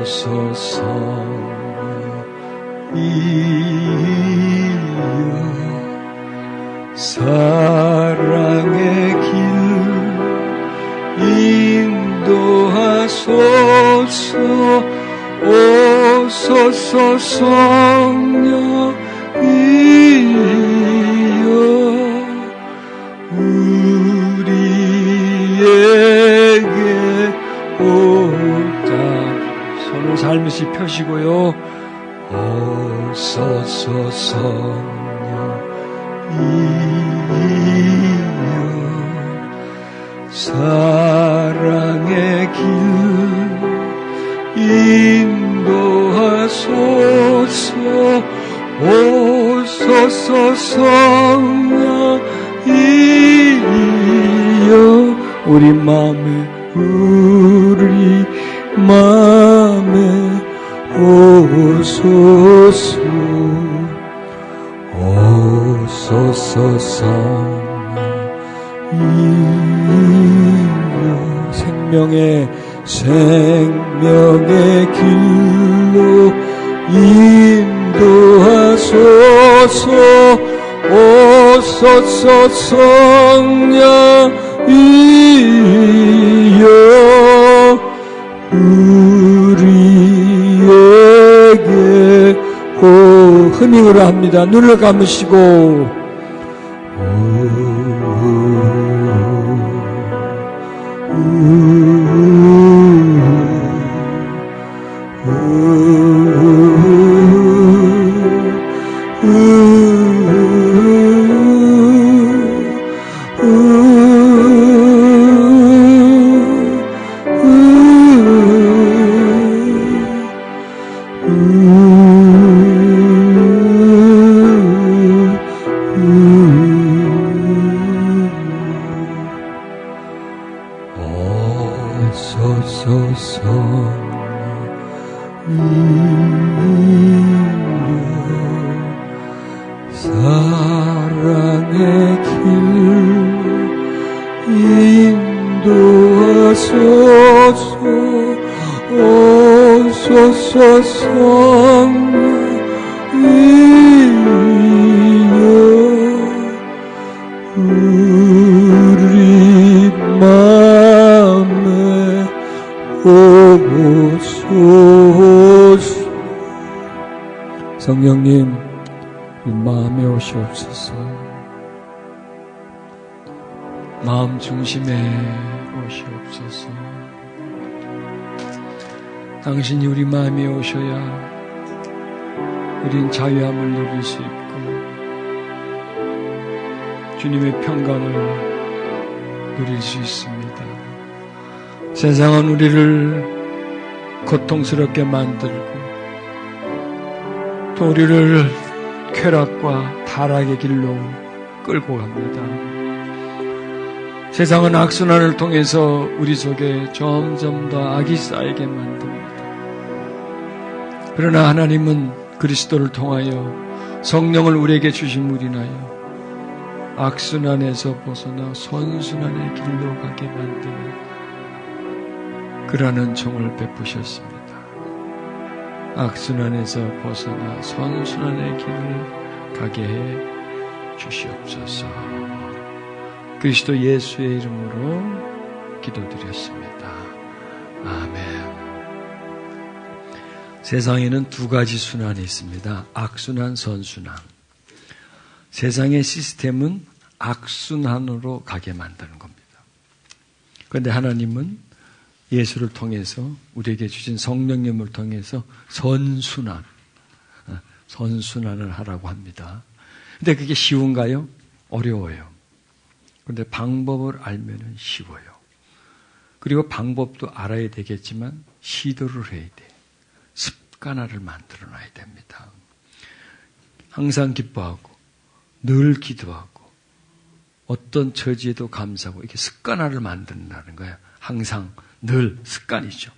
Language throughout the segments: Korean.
오소서 이여 사랑의 길 인도하소서 오소서 성령 이여 우리에게 오다 손을 살며시 펴시고요 오소서 성령 이여 사랑의 길 인도하소서 오소서 성령 이여 우리 마음에 오소서 오소서 성령 이여 생명의 길로 인도하소서 오소서 성령 이여 우리에게 흠잉으로 합니다. 눈을 감으시고 사랑의 길 인도하소서 오소서 성령 이여 우리 마음에 오소서 성령님 이 마음에 오시옵소서 마음 중심에 오시옵소서 당신이 우리 마음에 오셔야 우린 자유함을 누릴 수 있고 주님의 평강을 누릴 수 있습니다. 세상은 우리를 고통스럽게 만들고 또 우리를 쾌락과 타락의 길로 끌고 갑니다. 세상은 악순환을 통해서 우리 속에 점점 더 악이 쌓이게 만듭니다. 그러나 하나님은 그리스도를 통하여 성령을 우리에게 주심으로 인하여 악순환에서 벗어나 선순환의 길로 가게 만드는 그러한 은총을 베푸셨습니다. 악순환에서 벗어나 선순환의 길을 가게 해 주시옵소서. 그리스도 예수의 이름으로 기도드렸습니다. 아멘. 세상에는 두 가지 순환이 있습니다. 악순환, 선순환. 세상의 시스템은 악순환으로 가게 만드는 겁니다. 그런데 하나님은 예수를 통해서 우리에게 주신 성령님을 통해서 선순환을 하라고 합니다. 근데 그게 쉬운가요? 어려워요. 그런데 방법을 알면 쉬워요. 그리고 방법도 알아야 되겠지만 시도를 해야 돼요. 습관화를 만들어 놔야 됩니다. 항상 기뻐하고 늘 기도하고 어떤 처지에도 감사하고 이렇게 습관화를 만든다는 거예요. 항상 늘 습관이죠.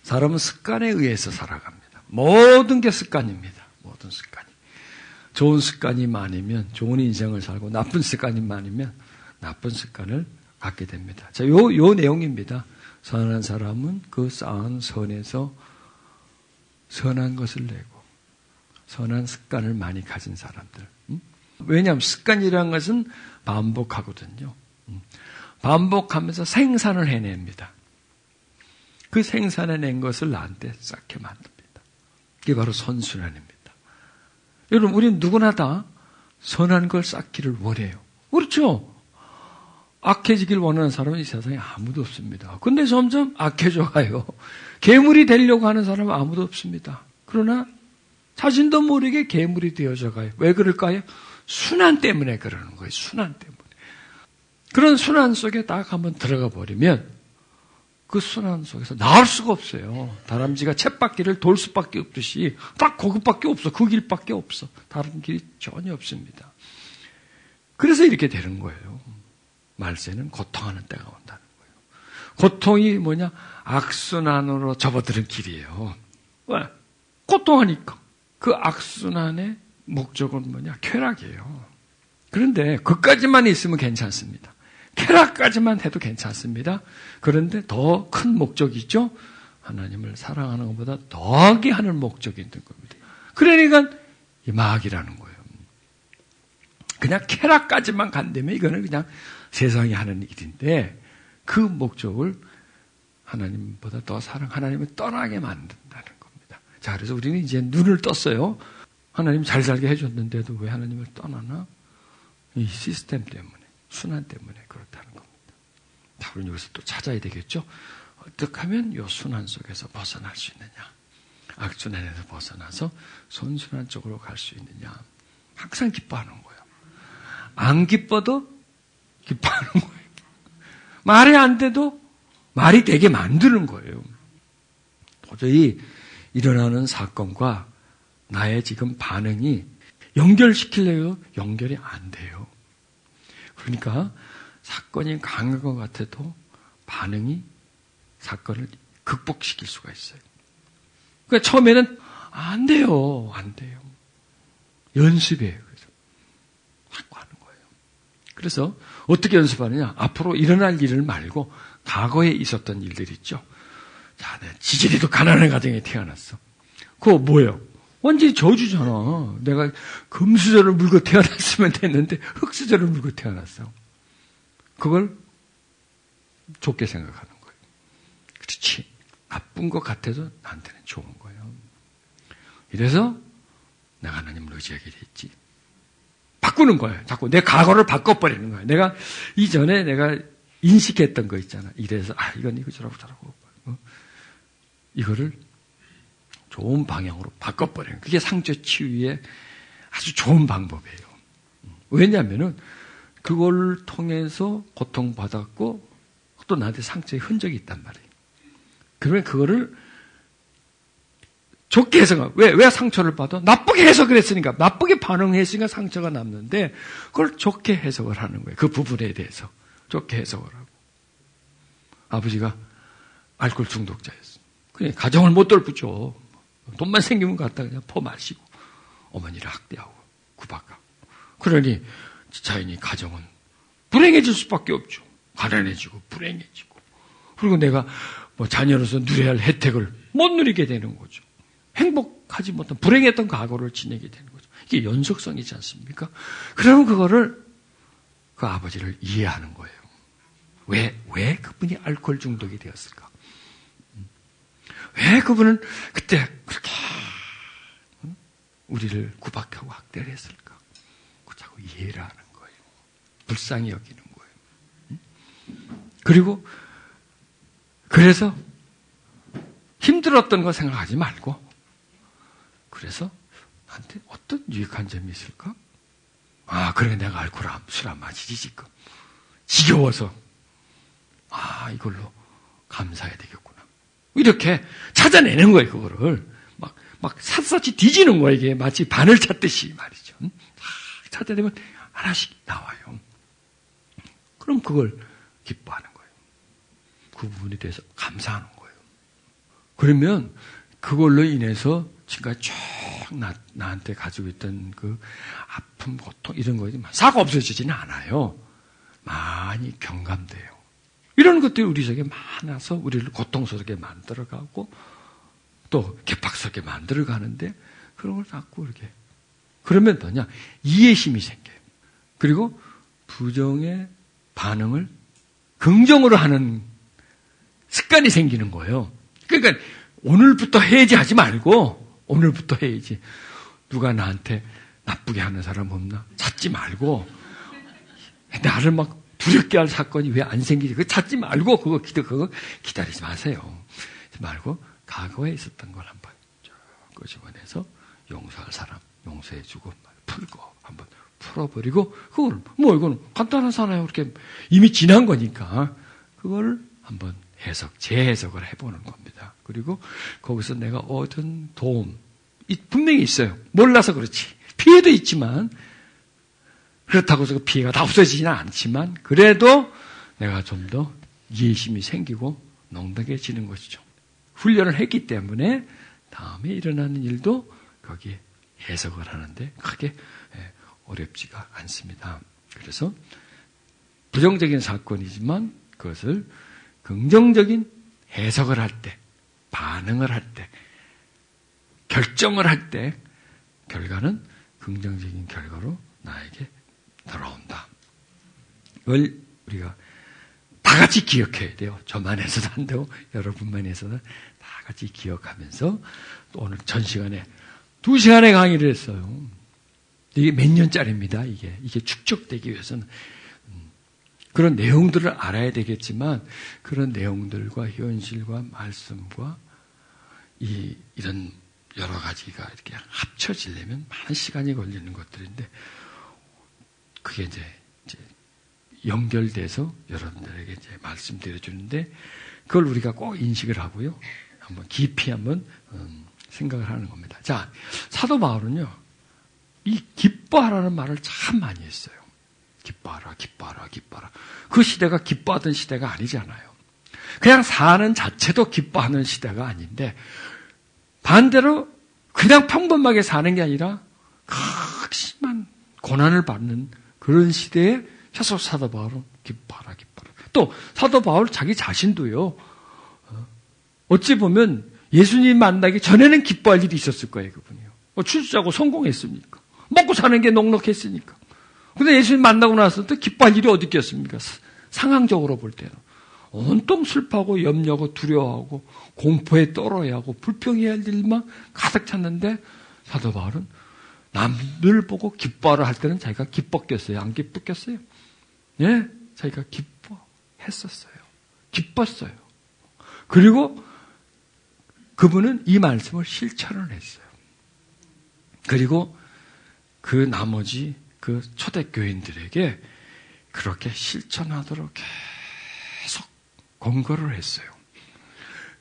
사람은 습관에 의해서 살아갑니다. 모든 게 습관입니다. 모든 습관이. 좋은 습관이 많으면 좋은 인생을 살고 나쁜 습관이 많으면 나쁜 습관을 갖게 됩니다. 자, 요 내용입니다. 선한 사람은 그 쌓은 선에서 선한 것을 내고 선한 습관을 많이 가진 사람들. 왜냐하면 습관이라는 것은 반복하거든요. 반복하면서 생산을 해냅니다. 그 생산해낸 것을 나한테 쌓게 만듭니다. 이게 바로 선순환입니다. 여러분, 우리는 누구나 다 선한 걸 쌓기를 원해요. 그렇죠? 악해지길 원하는 사람은 이 세상에 아무도 없습니다. 근데 점점 악해져 가요. 괴물이 되려고 하는 사람은 아무도 없습니다. 그러나 자신도 모르게 괴물이 되어져 가요. 왜 그럴까요? 순환 때문에 그러는 거예요. 순환 때문에. 그런 순환 속에 딱 한번 들어가 버리면 그 순환 속에서 나올 수가 없어요. 다람쥐가 쳇바퀴를 돌 수밖에 없듯이 딱 그것밖에 없어. 그 길밖에 없어. 다른 길이 전혀 없습니다. 그래서 이렇게 되는 거예요. 말세는 고통하는 때가 온다는 거예요. 고통이 뭐냐? 악순환으로 접어드는 길이에요. 왜? 고통하니까. 그 악순환의 목적은 뭐냐? 쾌락이에요. 그런데 그까지만 있으면 괜찮습니다. 쾌락까지만 해도 괜찮습니다. 그런데 더 큰 목적이 있죠? 하나님을 사랑하는 것보다 더하게 하는 목적이 있는 겁니다. 그러니까 이 마귀라는 거예요. 그냥 쾌락까지만 간다면 이거는 그냥 세상이 하는 일인데 그 목적을 하나님보다 더 하나님을 떠나게 만든다는 겁니다. 자, 그래서 우리는 이제 눈을 떴어요. 하나님 잘 살게 해줬는데도 왜 하나님을 떠나나? 이 시스템 때문에, 순환 때문에 그렇다는 겁니다. 자, 우리는 여기서 또 찾아야 되겠죠? 어떻게 하면 이 순환 속에서 벗어날 수 있느냐? 악순환에서 벗어나서 선순환 쪽으로 갈 수 있느냐? 항상 기뻐하는 거예요. 안 기뻐도 기뻐하는 거예요. 말이 안 돼도 말이 되게 만드는 거예요. 도저히 일어나는 사건과 나의 지금 반응이 연결시키려고 연결이 안 돼요. 그러니까 사건이 강한 것 같아도 반응이 사건을 극복시킬 수가 있어요. 그러니까 처음에는 안 돼요. 안 돼요. 연습이에요. 그래서 자꾸 하는 거예요. 그래서 어떻게 연습하느냐? 앞으로 일어날 일을 말고 과거에 있었던 일들 있죠. 자, 내 지질이도 가난한 가정에 태어났어. 그거 뭐예요? 완전히 저주잖아. 내가 금수저를 물고 태어났으면 됐는데 흙수저를 물고 태어났어. 그걸 좋게 생각하는 거예요. 그렇지. 나쁜 것 같아도 나한테는 좋은 거예요. 이래서 내가 하나님을 의지하게 됐지. 바꾸는 거예요. 자꾸 내 과거를 바꿔버리는 거예요. 내가 이전에 내가 인식했던 거 있잖아. 이래서 이건 이거 저라고 이거를 좋은 방향으로 바꿔버려요. 그게 상처 치유의 아주 좋은 방법이에요. 왜냐하면은 그걸 통해서 고통받았고 또 나한테 상처의 흔적이 있단 말이에요. 그러면 그거를 좋게 해석하고 왜 상처를 받아? 나쁘게 해석을 했으니까 나쁘게 반응했으니까 상처가 남는데 그걸 좋게 해석을 하는 거예요. 그 부분에 대해서 좋게 해석을 하고 아버지가 알코올 중독자였어요. 그냥 가정을 못 돌보죠. 돈만 생기면 갖다 그냥 퍼 마시고 어머니를 학대하고 구박하고 그러니 자연히 가정은 불행해질 수밖에 없죠. 가난해지고 불행해지고 그리고 내가 뭐 자녀로서 누려야 할 혜택을 못 누리게 되는 거죠. 행복하지 못한 불행했던 과거를 지내게 되는 거죠. 이게 연속성이지 않습니까? 그러면 그거를 그 아버지를 이해하는 거예요. 왜 그분이 알코올 중독이 되었을까? 왜 그분은 그때 그렇게 우리를 구박하고 학대를 했을까? 자꾸 이해를 하는 거예요. 불쌍히 여기는 거예요. 그리고 그래서 힘들었던 거 생각하지 말고 그래서 나한테 어떤 유익한 점이 있을까? 그래 내가 알코올 술 안 마시지 지금. 지겨워서 이걸로 감사해야 되겠구나. 이렇게 찾아내는 거예요, 그거를. 막 샅샅이 뒤지는 거예요, 이게. 마치 바늘 찾듯이 말이죠. 찾아내면 하나씩 나와요. 그럼 그걸 기뻐하는 거예요. 그 부분에 대해서 감사하는 거예요. 그러면 그걸로 인해서 지금까지 쭉 나한테 가지고 있던 그 아픔, 고통, 이런 거지 싹 없어지지는 않아요. 많이 경감돼요. 이런 것들이 우리 속에 많아서 우리를 고통스럽게 만들어가고 또 개팍스럽게 만들어가는데 그런 걸 자꾸 이렇게 그러면 뭐냐? 이해심이 생겨요. 그리고 부정의 반응을 긍정으로 하는 습관이 생기는 거예요. 그러니까 오늘부터 해야지 하지 말고 오늘부터 해야지. 누가 나한테 나쁘게 하는 사람 없나? 찾지 말고 나를 막 두렵게 할 사건이 왜 안 생기지? 그거 찾지 말고 그거 기다리지 마세요. 말고 과거에 있었던 걸 한번 쭉 끄집어내서 용서할 사람 용서해주고 풀고 한번 풀어버리고 그걸 뭐 이거는 간단하잖아요. 그렇게 이미 지난 거니까 그걸 한번 재해석을 해보는 겁니다. 그리고 거기서 내가 얻은 도움 분명히 있어요. 몰라서 그렇지. 피해도 있지만 그렇다고 해서 그 피해가 다 없어지지는 않지만 그래도 내가 좀 더 이해심이 생기고 넉넉해지는 것이죠. 훈련을 했기 때문에 다음에 일어나는 일도 거기에 해석을 하는데 크게 어렵지가 않습니다. 그래서 부정적인 사건이지만 그것을 긍정적인 해석을 할 때, 반응을 할 때, 결정을 할 때 결과는 긍정적인 결과로 나에게 돌아온다. 이걸 우리가 다 같이 기억해야 돼요. 저만 해서도 안 되고 여러분만 해서도 다 같이 기억하면서 또 오늘 전 시간에 2시간의 강의를 했어요. 이게 몇 년짜리입니다. 이게 축적되기 위해서는 그런 내용들을 알아야 되겠지만 그런 내용들과 현실과 말씀과 이런 여러 가지가 이렇게 합쳐지려면 많은 시간이 걸리는 것들인데 그게 이제 연결돼서 여러분들에게 이제 말씀드려 주는데 그걸 우리가 꼭 인식을 하고요. 한번 깊이 한번 생각을 하는 겁니다. 자, 사도 바울은요. 이 기뻐하라는 말을 참 많이 했어요. 기뻐하라, 기뻐하라, 기뻐하라. 그 시대가 기뻐하던 시대가 아니잖아요. 그냥 사는 자체도 기뻐하는 시대가 아닌데 반대로 그냥 평범하게 사는 게 아니라 극심한 고난을 받는 그런 시대에 사도 바울은 기뻐하라, 기뻐하라. 또 사도 바울 자기 자신도요. 어찌 보면 예수님 만나기 전에는 기뻐할 일이 있었을 거예요. 그분이요. 출세하고 성공했으니까. 먹고 사는 게 넉넉했으니까. 근데 예수님 만나고 나서 또 기뻐할 일이 어디 있겠습니까? 상황적으로 볼 때는. 온통 슬퍼하고 염려하고 두려워하고 공포에 떨어야 하고 불평해야 할 일만 가득 찼는데 사도 바울은 남들 보고 기뻐하라 할 때는 자기가 기뻤겠어요? 안 기뻤겠어요? 예? 자기가 기뻐했었어요. 기뻤어요. 그리고 그분은 이 말씀을 실천을 했어요. 그리고 그 나머지 그 초대교인들에게 그렇게 실천하도록 계속 권고를 했어요.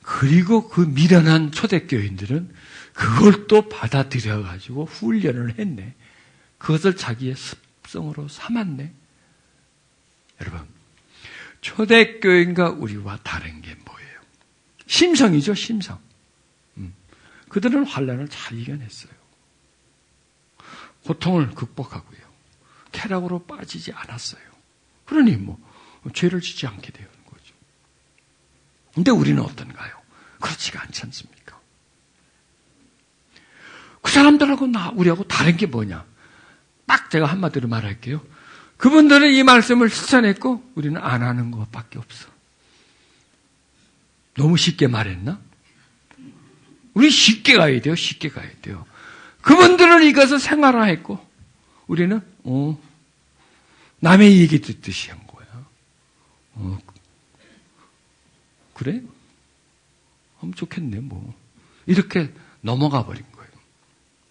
그리고 그 미련한 초대교인들은 그걸 또 받아들여가지고 훈련을 했네. 그것을 자기의 습성으로 삼았네. 여러분, 초대교인과 우리와 다른 게 뭐예요? 심성이죠, 심성. 그들은 환난을 잘 이겨냈어요. 고통을 극복하고요. 쾌락으로 빠지지 않았어요. 그러니 죄를 짓지 않게 되는 거죠. 근데 우리는 어떤가요? 그렇지가 않지 않습니까? 그 사람들하고 우리하고 다른 게 뭐냐? 딱 제가 한마디로 말할게요. 그분들은 이 말씀을 실천했고 우리는 안 하는 것밖에 없어. 너무 쉽게 말했나? 우리 쉽게 가야 돼요. 쉽게 가야 돼요. 그분들은 이것을 생활화했고 우리는 남의 얘기 듣듯이 한 거야. 그래? 하면 좋겠네 뭐. 이렇게 넘어가 버린 거예요.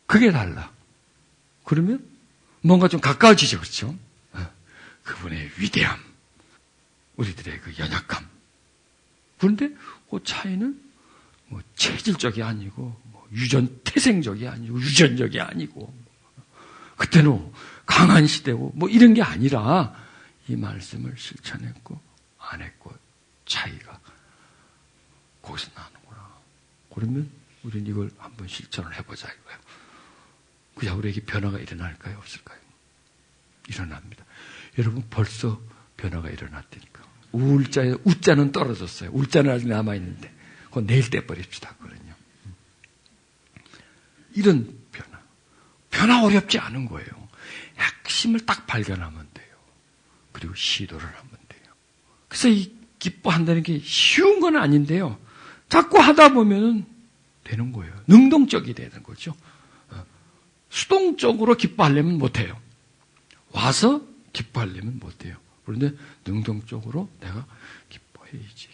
그게 달라. 그러면 뭔가 좀 가까워지죠. 그렇죠? 그분의 위대함, 우리들의 그 연약함. 그런데 그 차이는 체질적이 아니고 태생적이 아니고 유전적이 아니고 그때는 강한 시대고 이런 게 아니라 이 말씀을 실천했고 안 했고 차이가 거기서 나는구나. 그러면 우리는 이걸 한번 실천을 해보자 이거예요. 그냥 우리에게 변화가 일어날까요? 없을까요? 일어납니다. 여러분 벌써 변화가 일어났다니까. 우울자에 우자는 떨어졌어요. 울자는 아직 남아있는데 그건 내일 떼버립시다. 그거는요. 이런 변화 어렵지 않은 거예요. 핵심을 딱 발견하면 돼요. 그리고 시도를 하면 돼요. 그래서 이 기뻐한다는 게 쉬운 건 아닌데요. 자꾸 하다 보면 되는 거예요. 능동적이 되는 거죠. 수동적으로 기뻐하려면 못해요. 와서 기뻐하려면 못해요. 그런데 능동적으로 내가 기뻐해야지.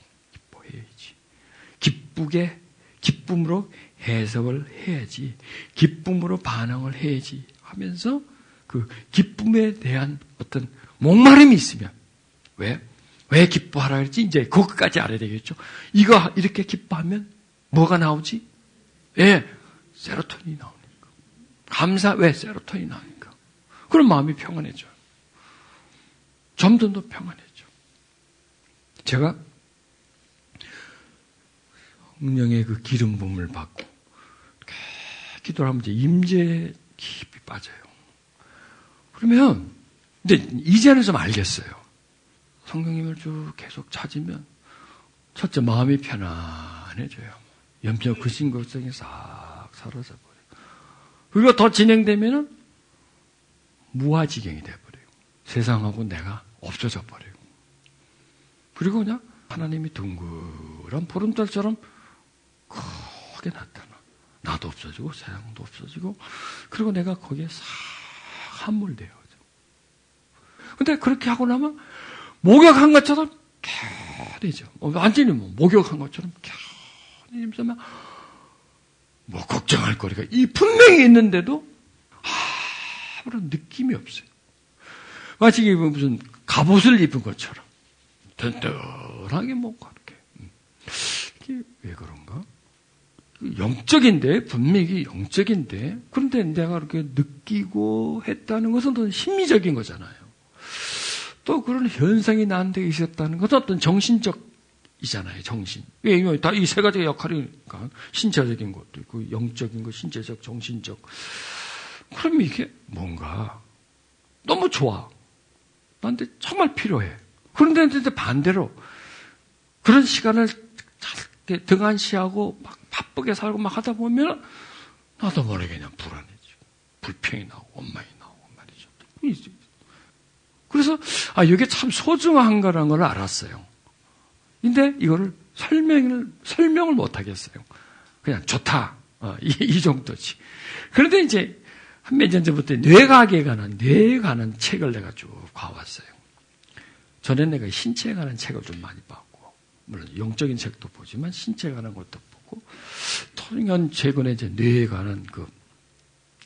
기쁨으로 해석을 해야지. 기쁨으로 반응을 해야지 하면서 그 기쁨에 대한 어떤 목마름이 있으면 왜 기뻐하라 그랬지? 이제 그것까지 알아야 되겠죠. 이거 이렇게 기뻐하면 뭐가 나오지? 세로토닌이 나오니까. 왜 세로토닌이 나오니까. 그럼 마음이 평안해져요. 점점 더 평안해져. 제가 성령의 그 기름 부음을 받고 기도를 하면 이제 임재에 깊이 빠져요. 그러면 이제는 좀 알겠어요. 성령님을 쭉 계속 찾으면 첫째 마음이 편안해져요. 염려 근심 걱정이 싹 사라져 버려요. 그리고 더 진행되면은 무아지경이 돼버려요. 세상하고 내가 없어져 버려요. 그리고 그냥 하나님이 둥그런 보름달처럼 크게 나타나. 나도 없어지고 세상도 없어지고 그리고 내가 거기에 싹 함몰돼요. 근데 그렇게 하고 나면 목욕한 것처럼 캬해져. 완전히 목욕한 것처럼 캬해지면 뭐 걱정할 거리가 분명히 있는데도 아무런 느낌이 없어요. 마치 무슨 갑옷을 입은 것처럼 든든하게 그렇게. 이게 왜 그런가? 영적인데, 분명히 영적인데, 그런데 내가 그렇게 느끼고 했다는 것은 어떤 심리적인 거잖아요. 또 그런 현상이 나한테 있었다는 것은 어떤 정신적이잖아요, 정신. 왜, 다 이 세 가지의 역할이니까. 신체적인 것도 있고, 영적인 것, 신체적, 정신적. 그럼 이게 뭔가 너무 좋아. 나한테 정말 필요해. 그런데 반대로 그런 시간을 잘 등한시하고 막 바쁘게 살고 막 하다 보면 나도 모르게 그냥 불안해지고 불평이 나오고 원망이 나오고 말이죠. 그래서 이게 참 소중한 거라는 걸 알았어요. 근데 이거를 설명을 못 하겠어요. 그냥 좋다. 이 정도지. 그런데 이제 한 몇 년 전부터 뇌과학에 관한 책을 내가 쭉 봐왔어요. 전에 내가 신체에 관한 책을 좀 많이 봤고, 물론 영적인 책도 보지만 신체에 관한 것도 보고, 통연 최근에 이제 뇌에 관한 그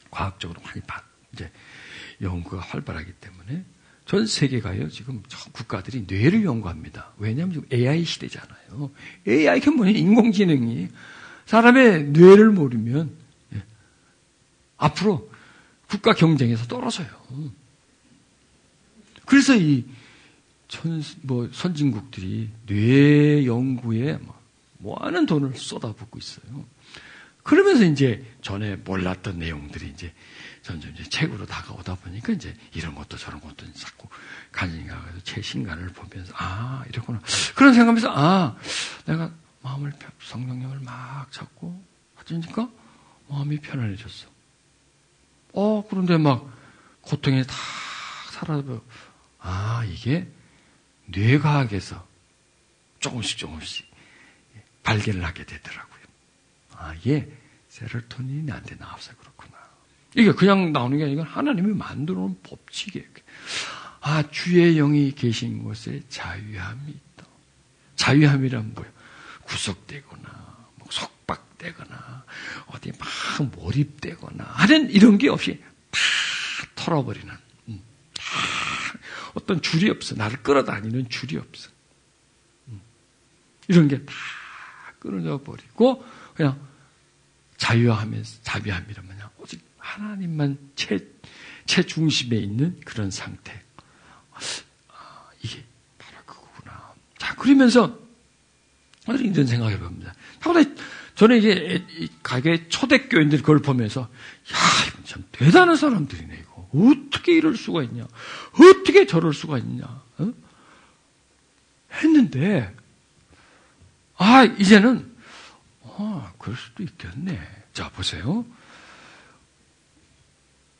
과학적으로 많이 이제 연구가 활발하기 때문에 전 세계가요 지금 국가들이 뇌를 연구합니다. 왜냐하면 지금 AI 시대잖아요. AI가 뭐냐 인공지능이 사람의 뇌를 모르면 앞으로 국가 경쟁에서 떨어져요. 그래서 선진국들이 뇌 연구에 많은 돈을 쏟아붓고 있어요. 그러면서 이제 전에 몰랐던 내용들이 이제 점점 이제 책으로 다가오다 보니까 이제 이런 것도 저런 것도 자꾸 관심이 가서 최신간을 보면서 이렇구나. 그런 생각하면서 내가 성령님을 막 찾고 하니까 마음이 편안해졌어. 그런데 막 고통이 다 사라져. 이게 뇌과학에서 조금씩 발견을 하게 되더라고요. 이게 세로토닌이 나한테 나와서 그렇구나. 이게 그냥 나오는 게 아니라 하나님이 만들어 놓은 법칙이에요. 주의 영이 계신 곳에 자유함이 있다. 자유함이란 뭐예요? 구속되거나 속박되거나 어디 막 몰입되거나 하는 이런 게 없이 다 털어버리는 어떤 줄이 없어. 나를 끌어다니는 줄이 없어. 이런 게 다 끊어져 버리고 그냥 자유함이라면 오직 하나님만 최중심에 있는 그런 상태. 이게 바로 그거구나. 자, 그러면서 이런 생각을 해봅니다. 저는 이제 가게 초대교인들이 그걸 보면서 이건 참 대단한 사람들이네 이거. 어떻게 이럴 수가 있냐? 어떻게 저럴 수가 있냐? 했는데, 이제는, 그럴 수도 있겠네. 자, 보세요.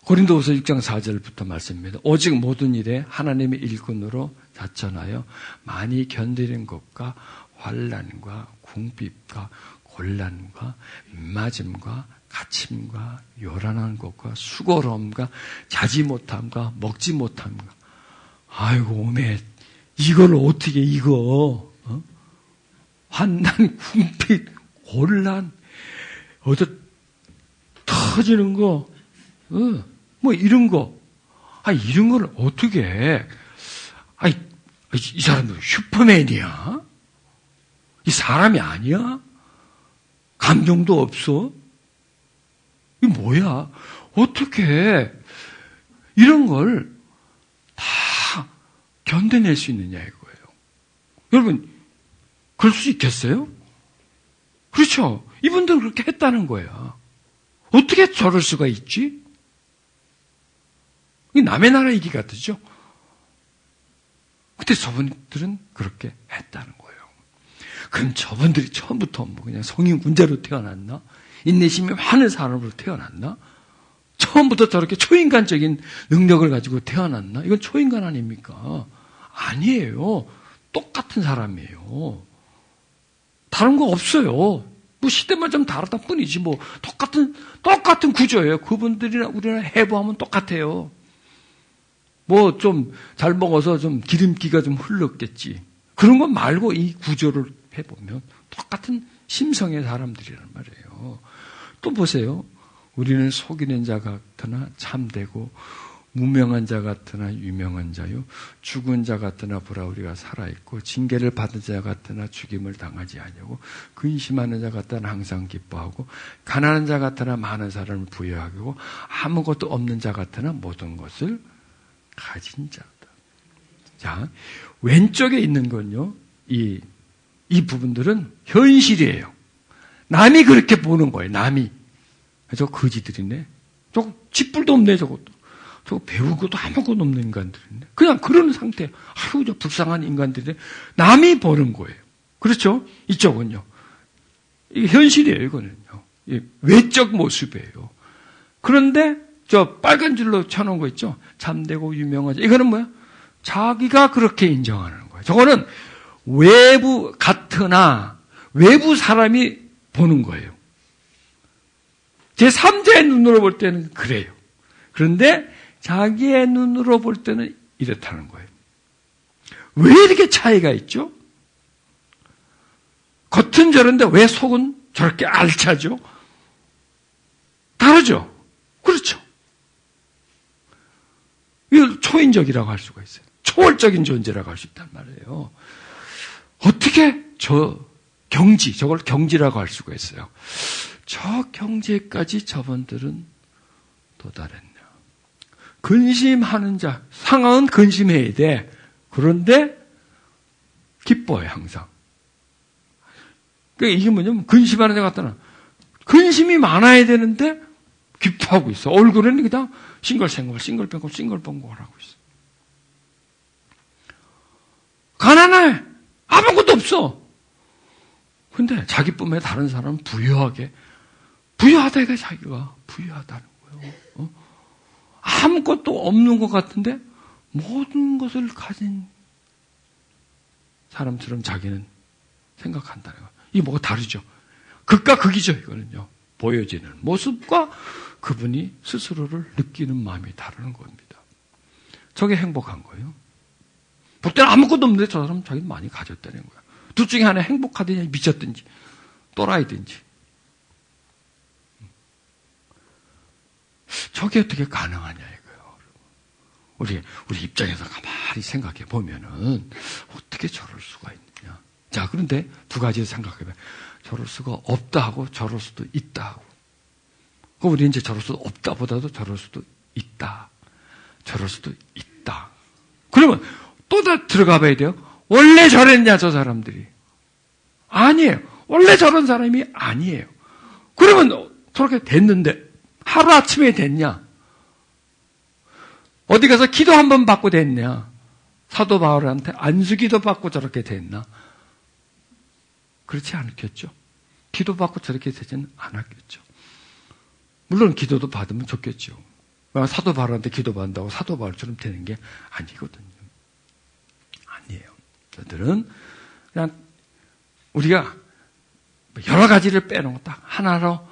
고린도후서 6장 4절부터 말씀입니다. 오직 모든 일에 하나님의 일꾼으로 자천하여 많이 견디는 것과 환난과 궁핍과 곤란과 맞음과 갇힘과 요란한 것과 수고로움과 자지 못함과 먹지 못함과 아이고 오메 이걸 어떻게 이거 환난 궁핍 곤란 어디 터지는 거 뭐 이런 거 이런 걸 어떻게 해? 이 사람도 슈퍼맨이야? 이 사람이 아니야? 감정도 없어? 이 뭐야? 어떻게 이런 걸 다 견뎌낼 수 있느냐 이거예요. 여러분, 그럴 수 있겠어요? 그렇죠. 이분들은 그렇게 했다는 거예요. 어떻게 저럴 수가 있지? 이 남의 나라 얘기 같으죠? 근데 저분들은 그렇게 했다는 거예요. 그럼 저분들이 처음부터 뭐 그냥 성인군자로 태어났나? 인내심이 많은 사람으로 태어났나? 처음부터 저렇게 초인간적인 능력을 가지고 태어났나? 이건 초인간 아닙니까? 아니에요. 똑같은 사람이에요. 다른 거 없어요. 뭐 시대만 좀 다르다 뿐이지 뭐 똑같은 구조예요. 그분들이나 우리나 해부하면 똑같아요. 뭐 좀 잘 먹어서 좀 기름기가 좀 흘렀겠지. 그런 것 말고 이 구조를 해보면 똑같은 심성의 사람들이란 말이에요. 또 보세요. 우리는 속이는 자 같으나 참되고 무명한 자 같으나 유명한 자요 죽은 자 같으나 보라 우리가 살아있고 징계를 받은 자 같으나 죽임을 당하지 아니하고 근심하는 자 같으나 항상 기뻐하고 가난한 자 같으나 많은 사람을 부여하고 아무것도 없는 자 같으나 모든 것을 가진 자다. 자, 왼쪽에 있는 건요 이 부분들은 현실이에요. 남이 그렇게 보는 거예요. 남이. 저 거지들이네. 저거 쥐뿔도 없네 저것도. 저거 배운 것도 아무것도 없는 인간들이네. 그냥 그런 상태. 아유 저 불쌍한 인간들이 남이 보는 거예요. 그렇죠? 이쪽은요. 이게 현실이에요. 이거는요. 외적 모습이에요. 그런데 저 빨간 줄로 쳐놓은 거 있죠? 참되고 유명하죠. 이거는 뭐야? 자기가 그렇게 인정하는 거예요. 저거는 외부 같으나 외부 사람이 보는 거예요. 제3자의 눈으로 볼 때는 그래요. 그런데 자기의 눈으로 볼 때는 이렇다는 거예요. 왜 이렇게 차이가 있죠? 겉은 저런데 왜 속은 저렇게 알차죠? 다르죠? 그렇죠. 이걸 초인적이라고 할 수가 있어요. 초월적인 존재라고 할 수 있단 말이에요. 어떻게 저걸 경지라고 할 수가 있어요. 저 경지까지 저분들은 도달했냐. 근심하는 자, 상황은 근심해야 돼. 그런데 기뻐해 항상. 그러니까 이게 뭐냐면 근심하는 자 같다는 근심이 많아야 되는데 기뻐하고 있어. 얼굴에는 그냥 싱글벙글 하고 있어. 가난해. 아무것도 없어. 근데 자기 뿐만 아니라 다른 사람은 부유하다 이게 자기가 부유하다는 거예요. 아무것도 없는 것 같은데 모든 것을 가진 사람처럼 자기는 생각한다는 거예요. 이게 뭐가 다르죠? 극과 극이죠. 이거는요. 보여지는 모습과 그분이 스스로를 느끼는 마음이 다르는 겁니다. 저게 행복한 거예요. 볼 때는 아무것도 없는데 저 사람은 자기는 많이 가졌다는 거야. 둘 중에 하나 행복하든지 미쳤든지 또라이든지. 저게 어떻게 가능하냐 이거예요. 우리 입장에서 가만히 생각해 보면은 어떻게 저럴 수가 있느냐. 자, 그런데 두 가지를 생각해봐요. 저럴 수가 없다 하고 저럴 수도 있다 하고. 그럼 우리 이제 저럴 수 없다 보다도 저럴 수도 있다. 저럴 수도 있다. 그러면 또 다 들어가 봐야 돼요. 원래 저랬냐 저 사람들이. 아니에요. 원래 저런 사람이 아니에요. 그러면 저렇게 됐는데 하루아침에 됐냐? 어디 가서 기도 한 번 받고 됐냐? 사도 바울한테 안수기도 받고 저렇게 됐나? 그렇지 않겠죠. 기도받고 저렇게 되지는 않았겠죠. 물론 기도도 받으면 좋겠죠. 사도 바울한테 기도받는다고 사도 바울처럼 되는 게 아니거든요. 아니에요. 저들은 그냥 우리가 여러 가지를 빼놓고 딱 하나로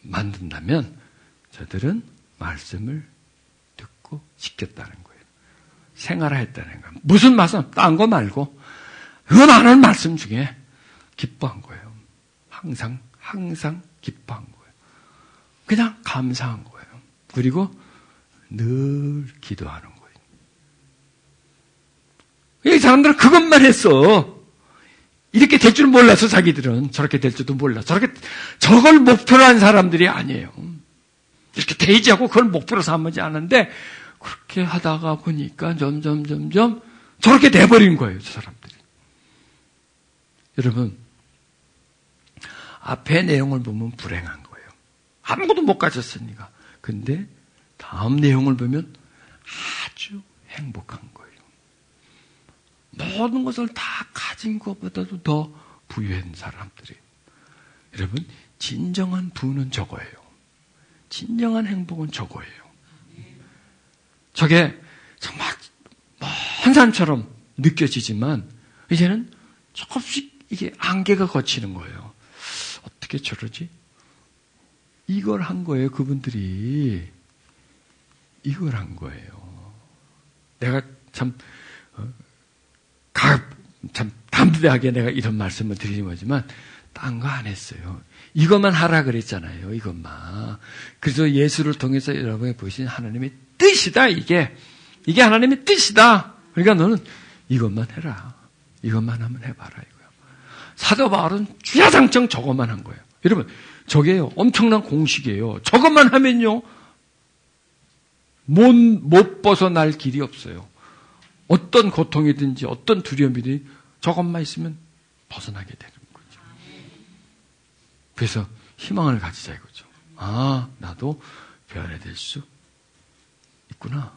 만든다면 저들은 말씀을 듣고 지켰다는 거예요. 생활했다는 거예요. 무슨 말씀? 딴 거 말고 그 많은 말씀 중에 기뻐한 거예요. 항상 기뻐한 거예요. 그냥 감사한 거예요. 그리고 늘 기도하는 거예요. 이 사람들은 그것만 했어. 이렇게 될 줄 몰라서 자기들은 저렇게 될 줄도 몰라. 저걸 목표로 한 사람들이 아니에요. 이렇게 대지하고 그걸 목표로 삼지 않은데 그렇게 하다가 보니까 점점 저렇게 돼버린 거예요. 저 사람들이. 여러분 앞에 내용을 보면 불행한 거예요. 아무것도 못 가졌으니까. 근데 다음 내용을 보면 아주 행복한 거예요. 모든 것을 다 가진 것보다도 더 부유한 사람들이. 여러분 진정한 부는 저거예요. 진정한 행복은 저거예요. 저게 정말 먼 산처럼 느껴지지만 이제는 조금씩 이게 안개가 걷히는 거예요. 어떻게 저러지? 이걸 한 거예요. 그분들이 이걸 한 거예요. 내가 참 담대하게 내가 이런 말씀을 드리는 거지만 딴 거 안 했어요. 이것만 하라 그랬잖아요. 이것만. 그래서 예수를 통해서 여러분이 보신 하나님의 뜻이다. 이게 하나님의 뜻이다. 그러니까 너는 이것만 해라. 이것만 한번 해봐라 이거요. 사도 바울은 주야장창 저것만 한 거예요. 여러분 저게요 엄청난 공식이에요. 저것만 하면요 못 벗어날 길이 없어요. 어떤 고통이든지 어떤 두려움이든지 저것만 있으면 벗어나게 되는 거죠. 그래서 희망을 가지자 이거죠. 아 나도 변화될 수 있구나.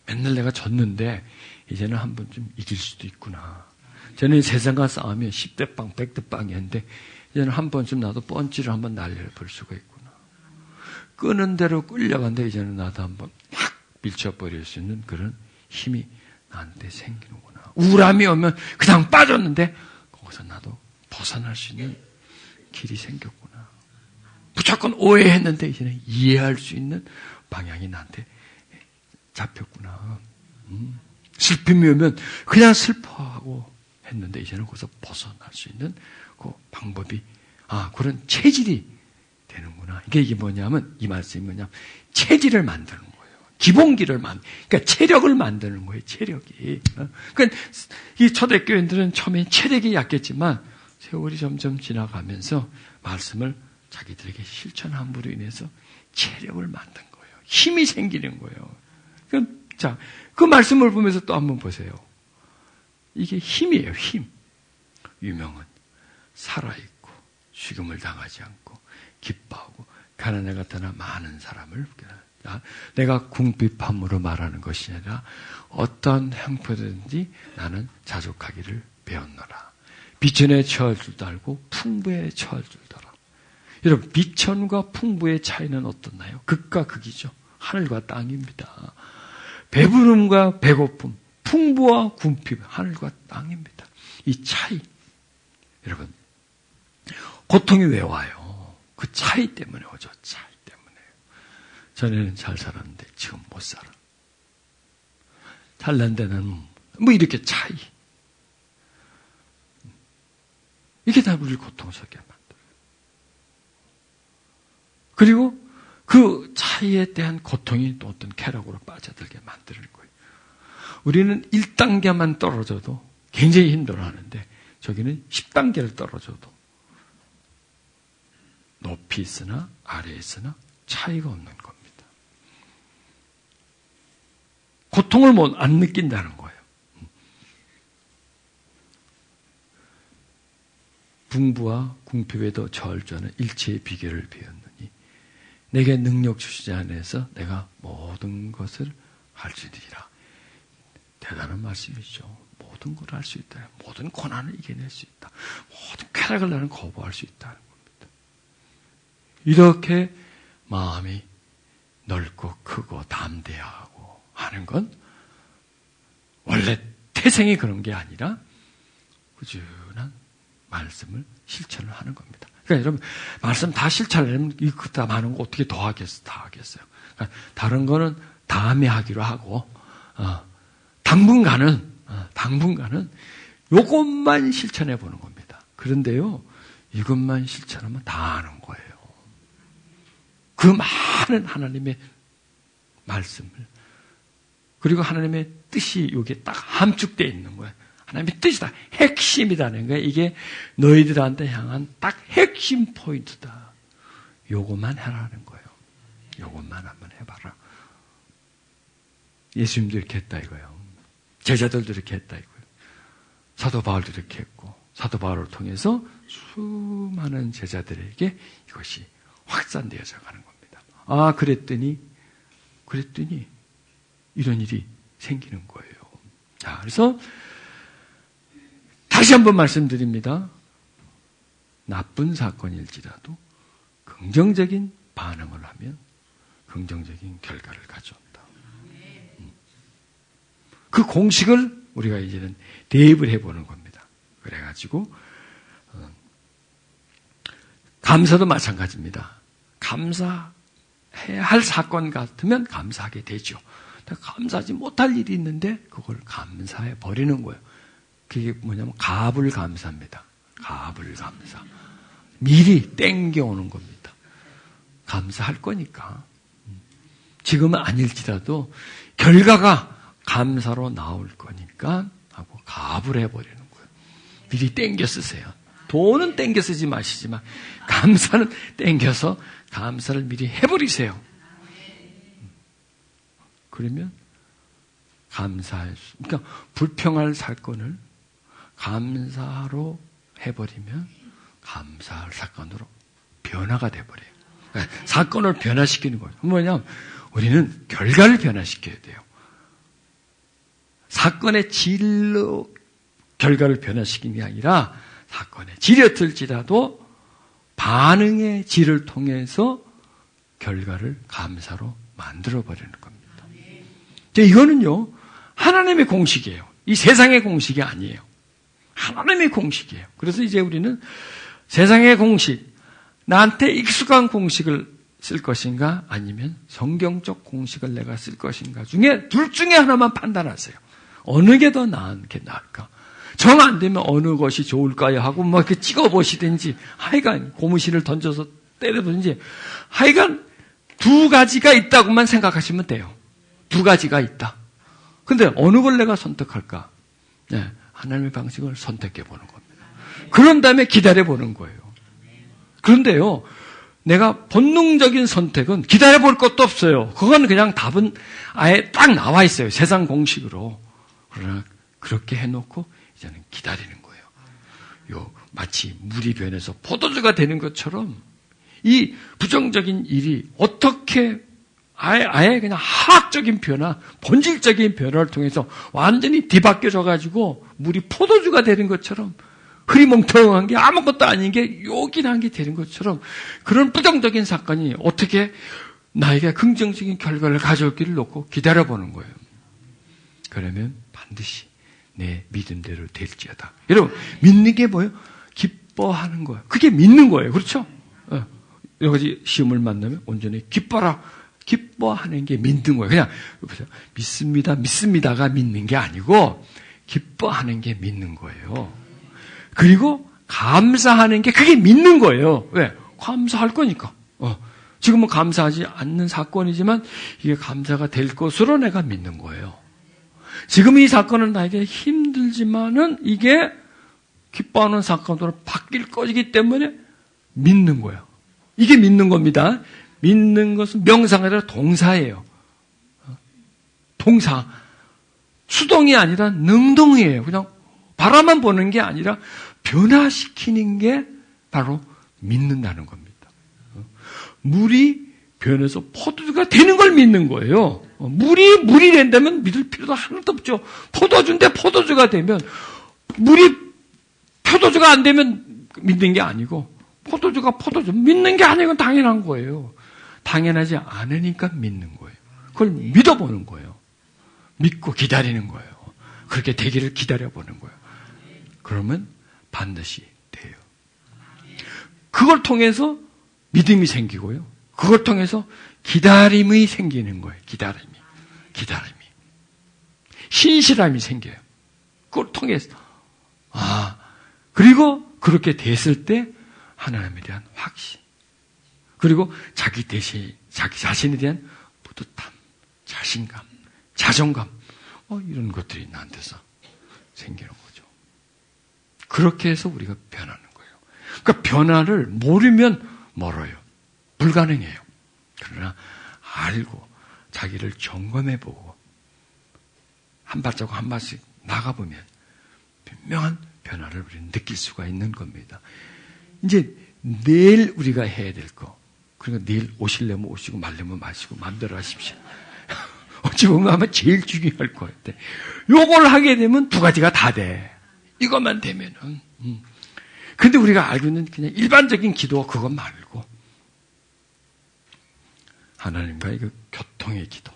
맨날 내가 졌는데 이제는 한 번쯤 이길 수도 있구나. 저는 세상과 싸우면 10대 빵, 100대 빵이었는데 이제는 한 번쯤 나도 펀치를 한번 날려볼 수가 있구나. 끄는 대로 끌려간데 이제는 나도 한번 확 밀쳐버릴 수 있는 그런 힘이 나한테 생기는구나. 우울함이 오면 그냥 빠졌는데 거기서 나도 벗어날 수 있는 길이 생겼구나. 무조건 오해했는데 이제는 이해할 수 있는 방향이 나한테 잡혔구나. 슬픔이 오면 그냥 슬퍼하고 했는데 이제는 거기서 벗어날 수 있는 그 방법이 그런 체질이 되는구나. 이게 뭐냐면 이 말씀이 뭐냐면 체질을 만드는 거예요. 기본기를 그러니까 체력을 만드는 거예요. 체력이. 그러니까 이 초대교인들은 처음에 체력이 약했지만 세월이 점점 지나가면서 말씀을 자기들에게 실천함으로 인해서 체력을 만든 거예요. 힘이 생기는 거예요. 자, 그 말씀을 보면서 또 한번 보세요. 이게 힘이에요, 힘. 유명은 살아있고, 죽음을 당하지 않고, 기뻐하고, 가난에 같으나 많은 사람을, 내가 궁핍함으로 말하는 것이 아니라 어떤 형편이든지 나는 자족하기를 배웠노라. 비천에 처할 줄도 알고, 풍부에 처할 줄도 알아. 여러분, 비천과 풍부의 차이는 어떻나요? 극과 극이죠. 하늘과 땅입니다. 배부름과 배고픔, 풍부와 궁핍, 하늘과 땅입니다. 이 차이. 여러분, 고통이 왜 와요? 그 차이 때문에 오죠. 차이 때문에. 전에는 잘 살았는데 지금 못 살아. 잘난 데는 뭐 이렇게 차이. 이게 다 우리를 고통스럽게 만들어요. 그리고 그 차이에 대한 고통이 또 어떤 쾌락으로 빠져들게 만드는 거예요. 우리는 1단계만 떨어져도 굉장히 힘들어하는데 저기는 10단계를 떨어져도 높이 있으나 아래에 있으나 차이가 없는 겁니다. 고통을 안 느낀다는 거예요. 풍부와 궁핍에도 저할 줄 아는 일체의 비결을 배웠느니 내게 능력 주시지 않아서 내가 모든 모든 것을 할 수 있으리라. 대단한 말씀이죠. 모든 걸 할 수 있다. 모든 고난을 이겨낼 수 있다. 모든 쾌락을 나는 거부할 수 있다는 겁니다. 이렇게 마음이 넓고 크고 담대하고 하는 건 원래 태생이 그런 게 아니라 꾸준한 말씀을 실천을 하는 겁니다. 그러니까 여러분, 말씀 다 실천하려면 이거 다 많은 거 어떻게 더 하겠어요? 다 하겠어요. 그러니까 다른 거는 다음에 하기로 하고, 당분간은 요것만 실천해 보는 겁니다. 그런데요, 이것만 실천하면 다 아는 거예요. 그 많은 하나님의 말씀을, 그리고 하나님의 뜻이 여기에 딱 함축되어 있는 거예요. 하나님의 뜻이다. 핵심이다는 거예요. 이게 너희들한테 향한 딱 핵심 포인트다. 요것만 해라는 거예요. 요것만 한번 해봐라. 예수님도 이렇게 했다 이거예요. 제자들도 이렇게 했다 이거예요. 사도 바울도 이렇게 했고, 사도 바울을 통해서 수많은 제자들에게 이것이 확산되어져 가는 겁니다. 그랬더니 이런 일이 생기는 거예요. 자, 그래서 다시 한번 말씀드립니다. 나쁜 사건일지라도 긍정적인 반응을 하면 긍정적인 결과를 가져온다. 그 공식을 우리가 이제는 대입을 해보는 겁니다. 그래가지고 감사도 마찬가지입니다. 감사해야 할 사건 같으면 감사하게 되죠. 감사하지 못할 일이 있는데 그걸 감사해 버리는 거예요. 그게 뭐냐면 가불감사입니다. 가불감사. 미리 땡겨오는 겁니다. 감사할 거니까. 지금은 아닐지라도 결과가 감사로 나올 거니까 하고 가불해 버리는 거예요. 미리 땡겨 쓰세요. 돈은 땡겨 쓰지 마시지만 감사는 땡겨서 감사를 미리 해버리세요. 그러면 감사할 수, 그러니까 불평할 사건을 감사로 해버리면 감사할 사건으로 변화가 돼버려요. 그러니까 사건을 변화시키는 거예요. 뭐냐면 우리는 결과를 변화시켜야 돼요. 사건의 질로 결과를 변화시키는 게 아니라 사건의 질이었을지라도 반응의 질을 통해서 결과를 감사로 만들어버리는 겁니다. 이거는요, 하나님의 공식이에요. 이 세상의 공식이 아니에요. 하나님의 공식이에요. 그래서 이제 우리는 세상의 공식, 나한테 익숙한 공식을 쓸 것인가 아니면 성경적 공식을 내가 쓸 것인가 중에 둘 중에 하나만 판단하세요. 어느 게 더 나은 게 나을까? 정 안 되면 어느 것이 좋을까요? 하고 뭐 이렇게 찍어보시든지 하여간 고무신을 던져서 때려보든지 하여간 두 가지가 있다고만 생각하시면 돼요. 두 가지가 있다. 근데 어느 걸 내가 선택할까? 네, 하나님의 방식을 선택해 보는 겁니다. 그런 다음에 기다려 보는 거예요. 그런데요, 내가 본능적인 선택은 기다려 볼 것도 없어요. 그건 그냥 답은 아예 딱 나와 있어요. 세상 공식으로. 그러나 그렇게 해놓고 이제는 기다리는 거예요. 마치 물이 변해서 포도주가 되는 것처럼 이 부정적인 일이 어떻게 아예 그냥 화학적인 변화, 본질적인 변화를 통해서 완전히 뒤바뀌어져가지고 물이 포도주가 되는 것처럼 흐리멍텅한 게 아무것도 아닌 게 요긴한 게 되는 것처럼 그런 부정적인 사건이 어떻게 나에게 긍정적인 결과를 가져올기를 놓고 기다려보는 거예요. 그러면 반드시 내 믿음대로 될지어다. 여러분, 믿는 게 뭐예요? 기뻐하는 거예요. 그게 믿는 거예요. 그렇죠? 여러 가지 시험을 만나면 온전히 기뻐라. 기뻐하는 게 믿는 거예요. 그냥 믿습니다가 믿는 게 아니고 기뻐하는 게 믿는 거예요. 그리고 감사하는 게 그게 믿는 거예요. 왜? 감사할 거니까. 지금은 감사하지 않는 사건이지만 이게 감사가 될 것으로 내가 믿는 거예요. 지금 이 사건은 나에게 힘들지만은 이게 기뻐하는 사건으로 바뀔 것이기 때문에 믿는 거예요. 이게 믿는 겁니다. 믿는 것은 명사가 아니라 동사예요. 동사. 수동이 아니라 능동이에요. 그냥 바라만 보는 게 아니라 변화시키는 게 바로 믿는다는 겁니다. 물이 변해서 포도주가 되는 걸 믿는 거예요. 물이 된다면 믿을 필요도 하나도 없죠. 포도주인데 포도주가 되면, 포도주가 안 되면 믿는 게 아니고, 포도주가 포도주, 믿는 게 아니고 당연한 거예요. 당연하지 않으니까 믿는 거예요. 그걸 믿어보는 거예요. 믿고 기다리는 거예요. 그렇게 되기를 기다려보는 거예요. 그러면 반드시 돼요. 그걸 통해서 믿음이 생기고요. 그걸 통해서 기다림이 생기는 거예요. 기다림이. 신실함이 생겨요. 그걸 통해서. 그리고 그렇게 됐을 때 하나님에 대한 확신. 그리고 자기 자신에 대한 뿌듯함, 자신감, 자존감. 이런 것들이 나한테서 생기는 거죠. 그렇게 해서 우리가 변하는 거예요. 그러니까 변화를 모르면 멀어요. 불가능해요. 그러나 알고 자기를 점검해보고 한 발자국 한 발씩 나가보면 분명한 변화를 우리는 느낄 수가 있는 겁니다. 이제 내일 우리가 해야 될 거. 그러니까 내일 오시려면 오시고 말려면 마시고 마음대로 하십시오. 어찌 보면 아마 제일 중요할 것 같아. 요걸 하게 되면 두 가지가 다 돼. 이것만 되면은. 근데 우리가 알고 있는 그냥 일반적인 기도 그것 말고 하나님과의 그 교통의 기도.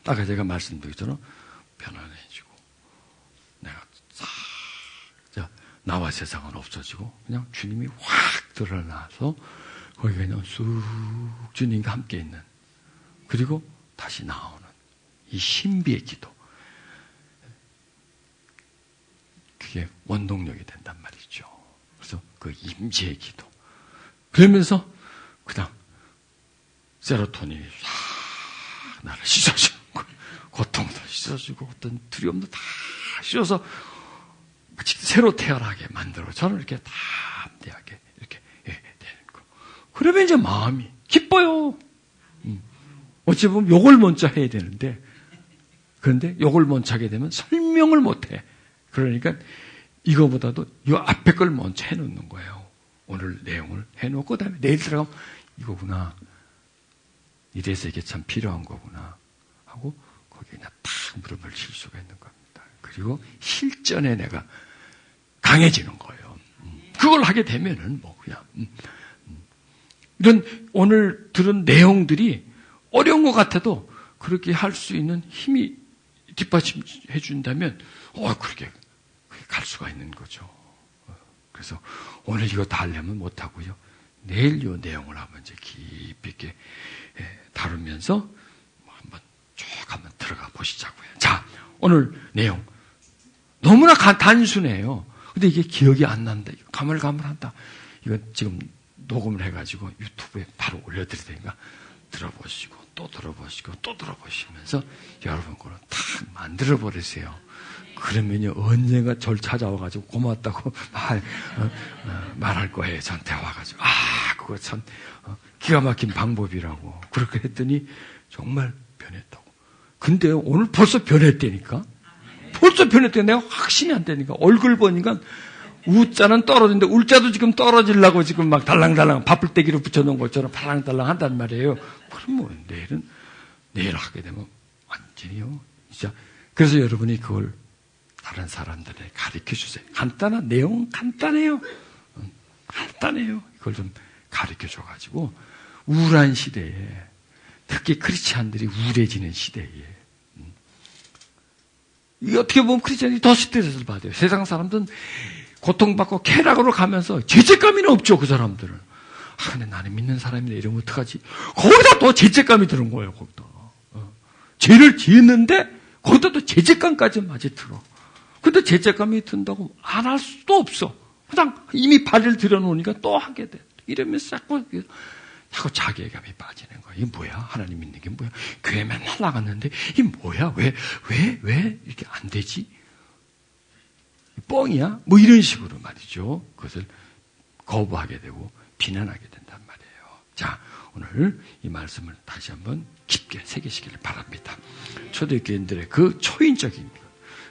아까 제가 말씀드렸잖아요. 편안해지고 내가 싹 나와 세상은 없어지고 그냥 주님이 확 드러나서 거기 그냥 쑥 주님과 함께 있는 그리고 다시 나오는 이 신비의 기도. 그게 원동력이 된단 말이죠. 그래서 그 임재의 기도. 그러면서 그냥 세로토닌이 싹 나를 씻어주는 거예요. 고통도 씻어주고 어떤 두려움도 다 씻어서 마치 새로 태어나게 만들어. 저는 이렇게 담대하게 이렇게 되는 거. 그러면 이제 마음이 기뻐요. 어찌 보면 욕을 먼저 해야 되는데, 그런데 욕을 먼저 하게 되면 설명을 못 해. 그러니까 이거보다도 이 앞에 걸 먼저 해놓는 거예요. 오늘 내용을 해놓고, 그 다음에 내일 들어가면 이거구나. 이래서 이게 참 필요한 거구나. 하고, 거기에 그냥 탁 무릎을 칠 수가 있는 겁니다. 그리고 실전에 내가 강해지는 거예요. 그걸 하게 되면은 뭐 그냥, 이런 오늘 들은 내용들이 어려운 것 같아도 그렇게 할 수 있는 힘이 뒷받침해 준다면 그렇게 갈 수가 있는 거죠. 그래서 오늘 이거 다 하려면 못하고요. 내일 이 내용을 한번 이제 깊이 있게 다루면서 한번 쭉 한번 들어가 보시자고요. 자, 오늘 내용 너무나 단순해요. 근데 이게 기억이 안 난다. 가물가물한다. 이거 지금 녹음을 해가지고 유튜브에 바로 올려드릴 테니까 들어보시고 또 들어보시고 또 들어보시면서 여러분 거는 탁 만들어버리세요. 그러면요 언젠가 저를 찾아와가지고 고맙다고 말할 거예요. 저한테 와가지고 그거 참 기가 막힌 방법이라고 그렇게 했더니 정말 변했다고. 근데 오늘 벌써 변했다니까. 벌써 변했다니까. 내가 확신이 안 되니까 얼굴 보니까 우자는 떨어지는데 울자도 지금 떨어지려고 지금 막 달랑달랑 바풀떼기로 붙여놓은 것처럼 달랑달랑 한단 말이에요. 그럼 뭐 내일 하게 되면 완전히요. 진짜. 그래서 여러분이 그걸 다른 사람들에게 가르쳐 주세요. 간단한 내용은 간단해요. 간단해요. 이걸 좀 가르쳐 줘가지고 우울한 시대에 특히 크리스찬들이 우울해지는 시대에 이 어떻게 보면 크리스찬이 더 스트레스를 받아요. 세상 사람들은 고통받고 쾌락으로 가면서 죄책감이 없죠, 그 사람들은. 근데 나는 믿는 사람인데 이러면 어떡하지? 거기다 또 죄책감이 드는 거예요, 거기다. 죄를 지었는데 거기다 또 죄책감까지 마치 들어. 근데 죄책감이 든다고 안 할 수도 없어. 그냥 이미 발을 들여놓으니까 또 하게 돼. 이러면서 자꾸 자괴감이 빠지는 거야. 이게 뭐야? 하나님 믿는 게 뭐야? 교회 맨날 나갔는데 이게 뭐야? 왜 이렇게 안 되지? 뻥이야? 뭐 이런 식으로 말이죠. 그것을 거부하게 되고 비난하게 된단 말이에요. 자, 오늘 이 말씀을 다시 한번 깊게 새기시기를 바랍니다. 초대교인들의 그 초인적인 것,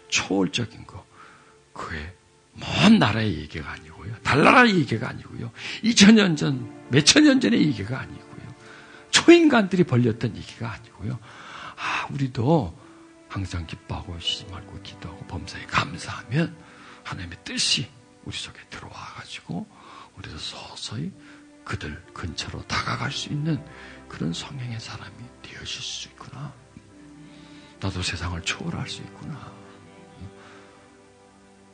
초월적인 것, 그의 먼 나라의 얘기가 아니고요. 달나라의 얘기가 아니고요. 2000년 전, 몇천 년 전의 얘기가 아니고요. 초인간들이 벌렸던 얘기가 아니고요. 우리도 항상 기뻐하고 쉬지 말고 기도하고 범사에 감사하면 하나님의 뜻이 우리 속에 들어와가지고 우리도 서서히 그들 근처로 다가갈 수 있는 그런 성령의 사람이 되어질 수 있구나. 나도 세상을 초월할 수 있구나.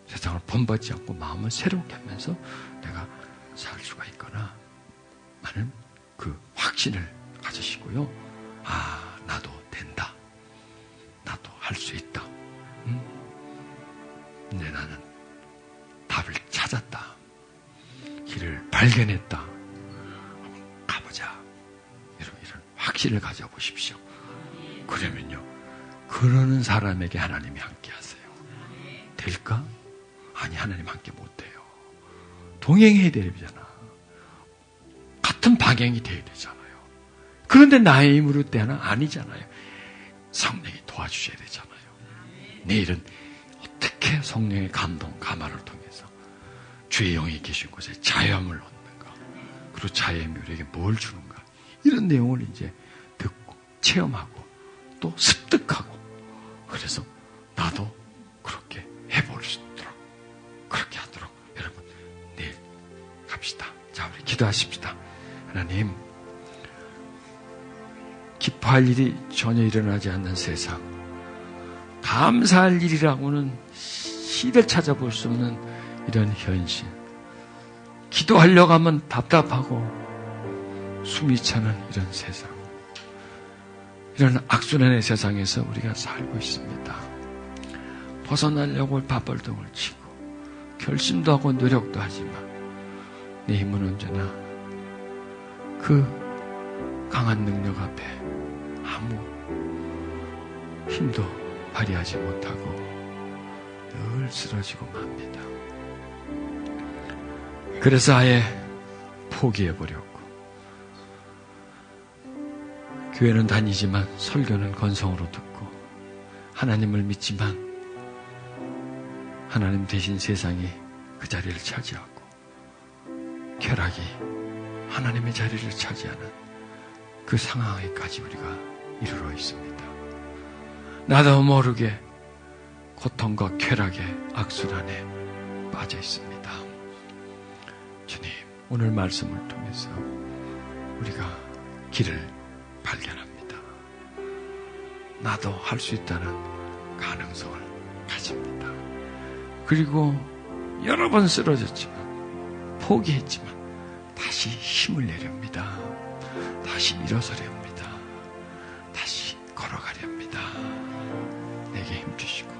세상을 본받지 않고 마음을 새롭게 하면서 내가 살 수가 있구나 하는 그 확신을 가지시고요. 나도 된다. 나도 할 수 있다. 근데 나는 답을 찾았다. 길을 발견했다. 가보자. 이런 확신을 가져보십시오. 그러면요, 그러는 사람에게 하나님이 함께 하세요. 될까? 아니, 하나님 함께 못해요. 동행해야 되잖아. 같은 방향이 돼야 되잖아요. 그런데 나의 힘으로 때는 아니잖아요. 성령이 도와주셔야 되잖아요. 내일은 어떻게 성령의 감동, 감화를 통해서 주의 영이 계신 곳에 자유함을 얻는가, 그리고 자유함이 우리에게 뭘 주는가, 이런 내용을 이제 듣고 체험하고 또 습득하고, 그래서 나도 그렇게 해볼 수 있도록, 그렇게 하도록 여러분 내일 갑시다. 자, 우리 기도하십시다. 하나님, 기뻐할 일이 전혀 일어나지 않는 세상, 감사할 일이라고는 시를 찾아볼 수 없는 이런 현실, 기도하려고 하면 답답하고 숨이 차는 이런 세상, 이런 악순환의 세상에서 우리가 살고 있습니다. 벗어나려고 발버둥을 치고 결심도 하고 노력도 하지만 내 힘은 언제나 그 강한 능력 앞에 아무 힘도 발휘하지 못하고 늘 쓰러지고 맙니다. 그래서 아예 포기해버렸고, 교회는 다니지만 설교는 건성으로 듣고, 하나님을 믿지만 하나님 대신 세상이 그 자리를 차지하고, 쾌락이 하나님의 자리를 차지하는 그 상황에까지 우리가 이르러 있습니다. 나도 모르게 고통과 쾌락의 악순환에 빠져 있습니다. 주님, 오늘 말씀을 통해서 우리가 길을 발견합니다. 나도 할 수 있다는 가능성을 가집니다. 그리고 여러 번 쓰러졌지만, 포기했지만 다시 힘을 내렵니다. 다시 일어서렵니다. 다시 걸어가렵니다. 내게 힘주시고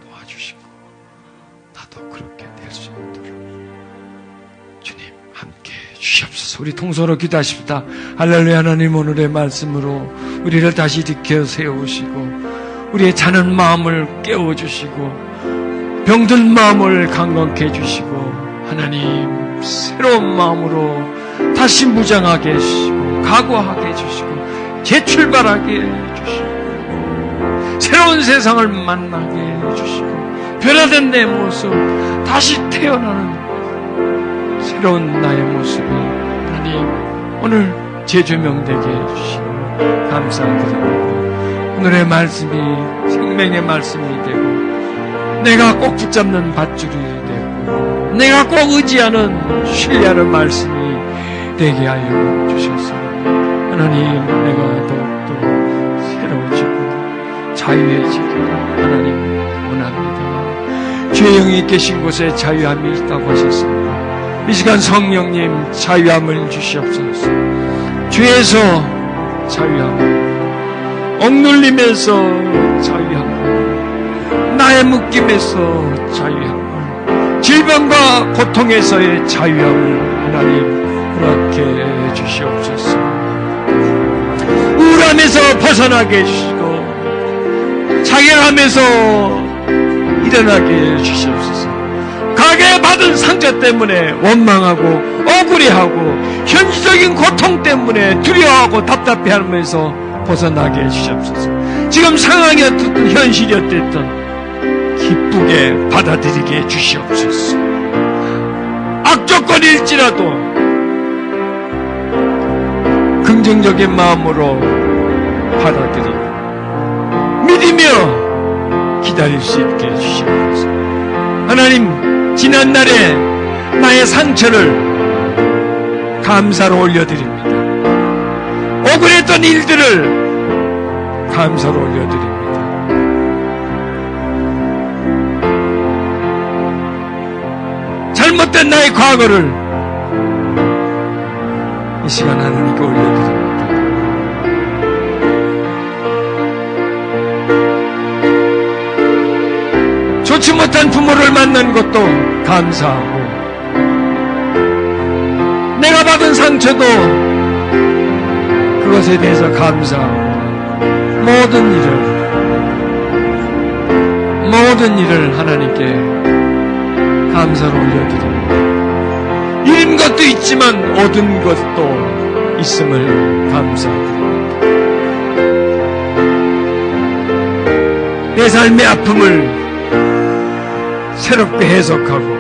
도와주시고 나도 그렇게 될 수 있도록 주님 함께 주시옵소서. 우리 통성으로 기도하십시다. 할렐루야. 하나님, 오늘의 말씀으로 우리를 다시 일으켜 세우시고 우리의 자는 마음을 깨워주시고 병든 마음을 강건케 해주시고, 하나님 새로운 마음으로 다시 무장하게 해주시고 각오하게 해주시고 재출발하게 해주시고 새로운 세상을 만나게 해주시고 변화된 내 모습, 다시 태어나는 새로운 나의 모습이 하나님 오늘 재조명되게 해주시고 감사드립니다. 오늘의 말씀이 생명의 말씀이 되고 내가 꼭 붙잡는 밧줄이 되고 내가 꼭 의지하는 신뢰하는 말씀이 되게 하여 주셔서 하나님, 내가 더욱더 새로워지고 자유해지기를 하나님 원합니다. 주의 영이 계신 곳에 자유함이 있다고 하셨습니다. 이 시간 성령님 자유함을 주시옵소서. 죄에서 자유함, 억눌림에서 자유함, 나의 묶임에서 자유함, 질병과 고통에서의 자유함을 하나님 허락해 주시옵소서. 우울함에서 벗어나게 해주시고 자결함에서 일어나게 해주시옵소서. 가게받은 상처 때문에 원망하고 억울해하고 현실적인 고통 때문에 두려워하고 답답해하면서 벗어나게 해주시옵소서. 지금 상황이 어떻든 현실이 어땠든 기쁘게 받아들이게 해주시옵소서. 악조건일지라도 긍정적인 마음으로 받아들이고 믿으며 기다릴 수 있게 해주시옵소서. 하나님, 지난날에 나의 상처를 감사로 올려드립니다. 억울했던 일들을 감사로 올려드립니다. 잘못된 나의 과거를 이 시간 하나님께 올려드립니다. 좋지 못한 부모를 만난 것도 감사하고, 내가 받은 상처도 그것에 대해서 감사하고, 모든 일을 하나님께 감사로 올려드립니다. 잃은 것도 있지만 얻은 것도 있음을 감사드립니다. 내 삶의 아픔을 새롭게 해석하고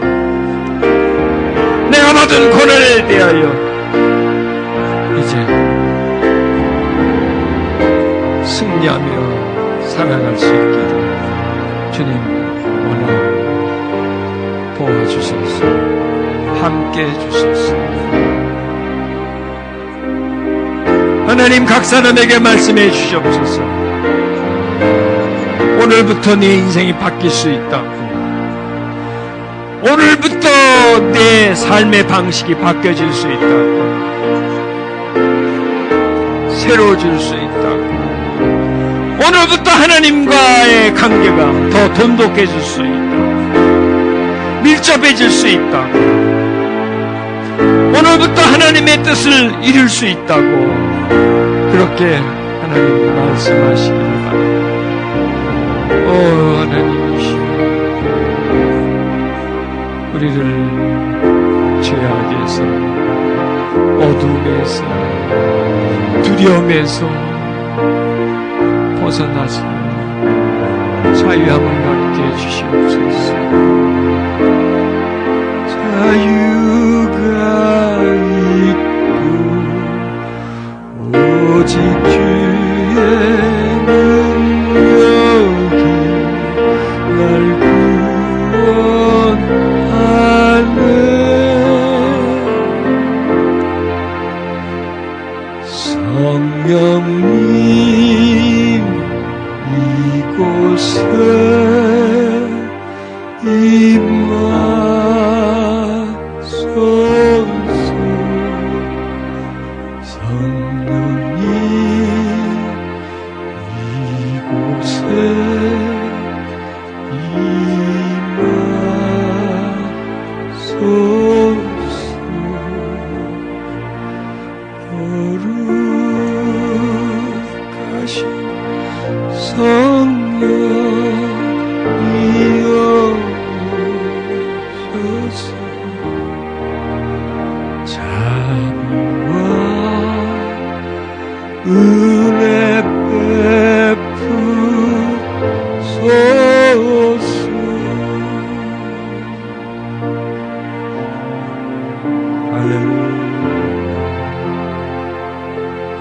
내가 받은 고난에 대하여 이제 승리하며 살아갈 수 있기를 주님 원하옵니다. 도와주소서. 함께 해주소서. 하나님, 각 사람에게 말씀해 주시옵소서. 오늘부터 내 인생이 바뀔 수 있다고, 오늘부터 내 삶의 방식이 바뀌어질 수 있다고, 새로워질 수 있다고, 오늘부터 하나님과의 관계가 더 돈독해질 수 있다고, 밀접해질 수 있다고, 오늘부터 하나님의 뜻을 이룰 수 있다고, 그렇게 하나님 말씀하시기를 바랍니다. 오 하나님이시여, 우리를 죄악에서, 어둠에서, 두려움에서 벗어나서 자유함을 갖게 해주시옵소서. 자유가 있고 오직 주의 능력이 날 구원하네. 성령님 이곳에 임하소서. 성령님 이곳에 임하소서. 거룩하신 성령이옵소서. 자비와 은혜 베푸소서. 할렐루야,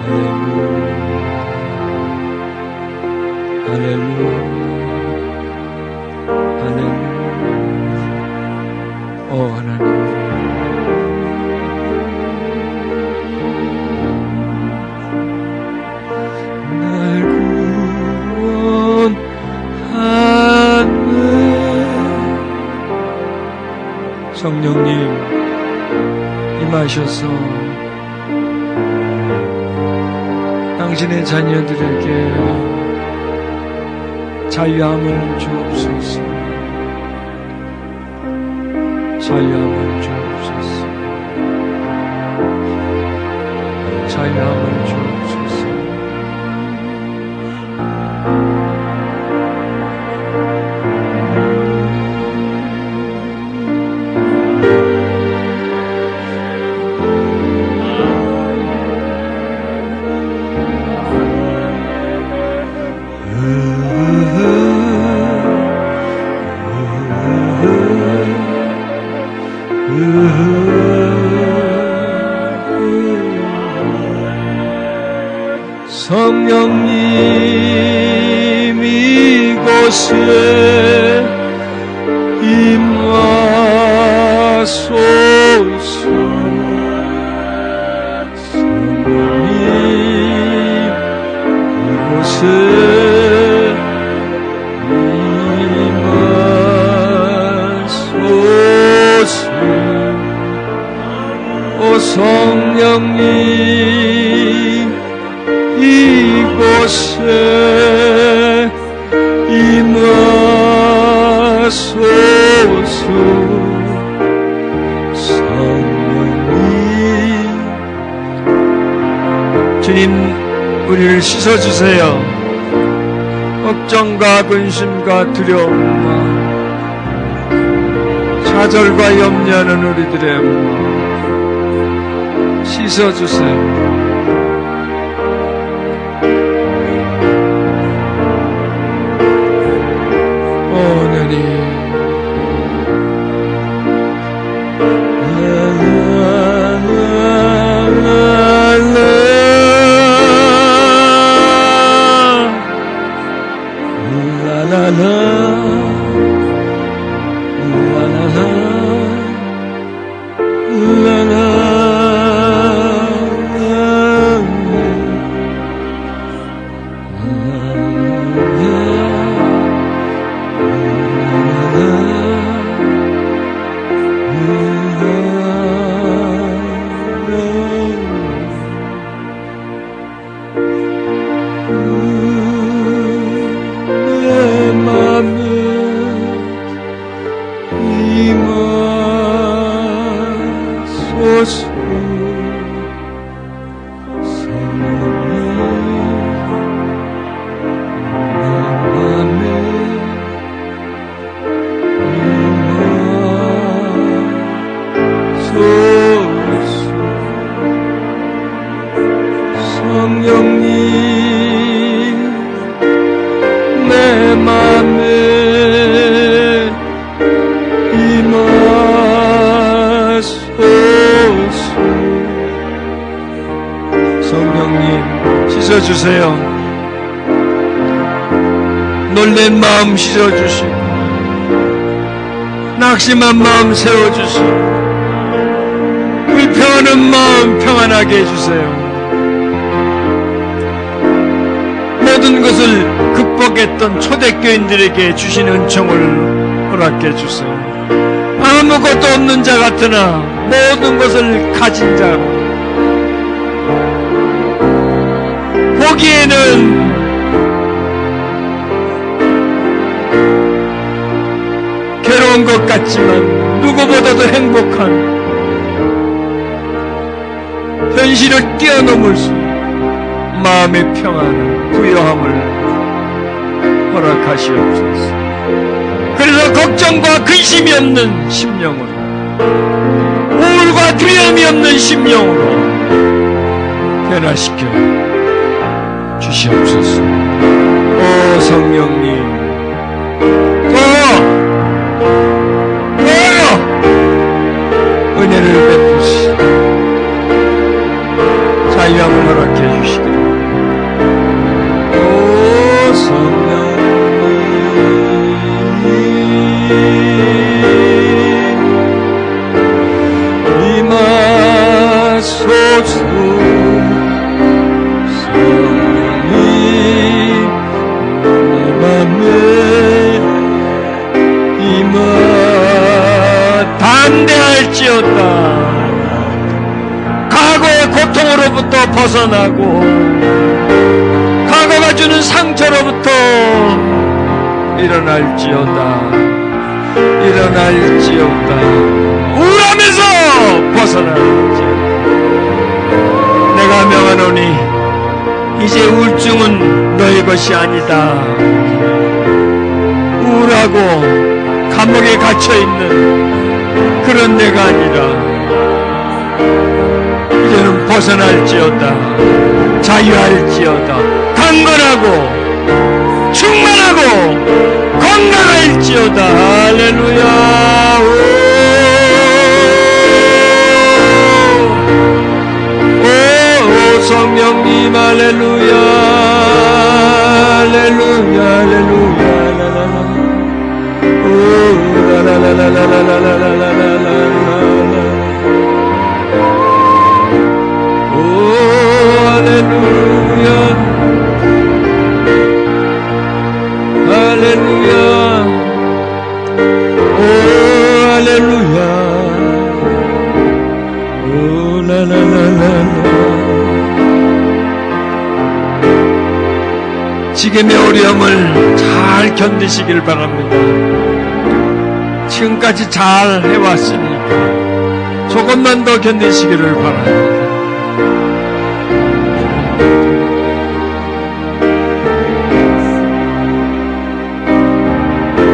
할렐루야, 할렐루야, 할렐루야. 오 하나님, 날 구원하네. 성령님 임하셔서 당신의 자녀들에게 자유함을 주옵소서. 자유함을 주옵소서. 자유함을 주옵소서. 성령님 이곳에 임하소서. 성령님 이곳에 임하소서. 오 성령님 이곳에 임하소서. 성령님 주님 우리를 씻어주세요. 걱정과 근심과 두려움과 좌절과 염려하는 우리들의 마음 씻어주세요. 씻어주세요. 놀란 마음 씻어주시고 낙심한 마음 세워주시고 불평하는 마음 평안하게 해주세요. 모든 것을 극복했던 초대교인들에게 주신 은총을 허락해 주세요. 아무것도 없는 자 같으나 모든 것을 가진 자, 보기에는 괴로운 것 같지만 누구보다도 행복한 현실을 뛰어넘을 수 마음의 평안을 부여함을 허락하시옵소서. 그래서 걱정과 근심이 없는 심령으로, 우울과 두려움이 없는 심령으로 변화시켜 주시옵소서. 오 성령님, 은혜를 베푸시고 자유함을 허락해 주시기를. 오 성령님 임하소서. 성령님 내 맘에 임하 담대할지어다. 과거의 고통으로부터 벗어나고 과거가 주는 상처로부터 일어날지어다. 우울함에서 벗어날지어다. 내가 명하노니 이제 우울증은 너의 것이 아니다. 우울하고 감옥에 갇혀있는 그런 내가 아니라 이제는 벗어날지어다. 자유할지어다. 강건하고 충만하고 건강할지어다. 할렐루야. 오 성령님 성령님 할렐루야 할렐루야 할렐루야 오 라라라라라라라라라라라라 오 할렐루야 할렐루야 오 할렐루야 오 라라라라라 지금의 어려움을 잘 견디시길 바랍니다. 지금까지 잘 해왔으니까 조금만 더 견디시기를 바랍니다.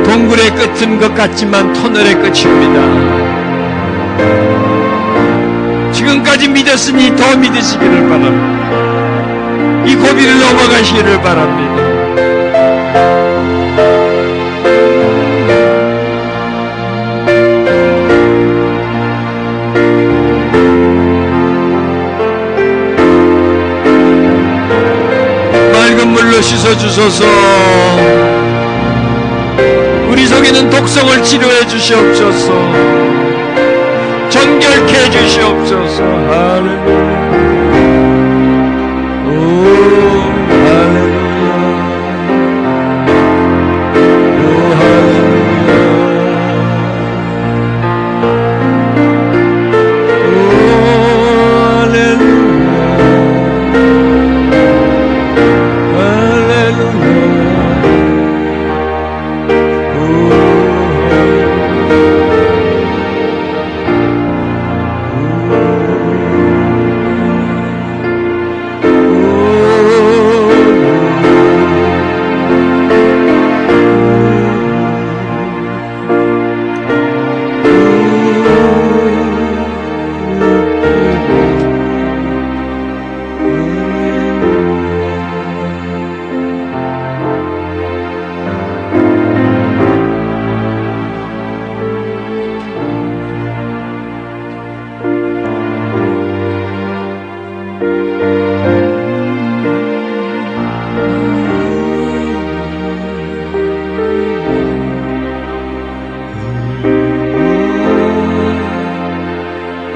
동굴의 끝은 것 같지만 터널의 끝입니다. 지금까지 믿었으니 더 믿으시기를 바랍니다. 이 고비를 넘어가시기를 바랍니다. 맑은 물로 씻어주소서. 우리 속에는 독성을 치료해 주시옵소서. 정결케 해 주시옵소서. 할렐루야.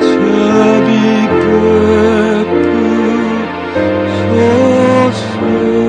자비 베푸소서.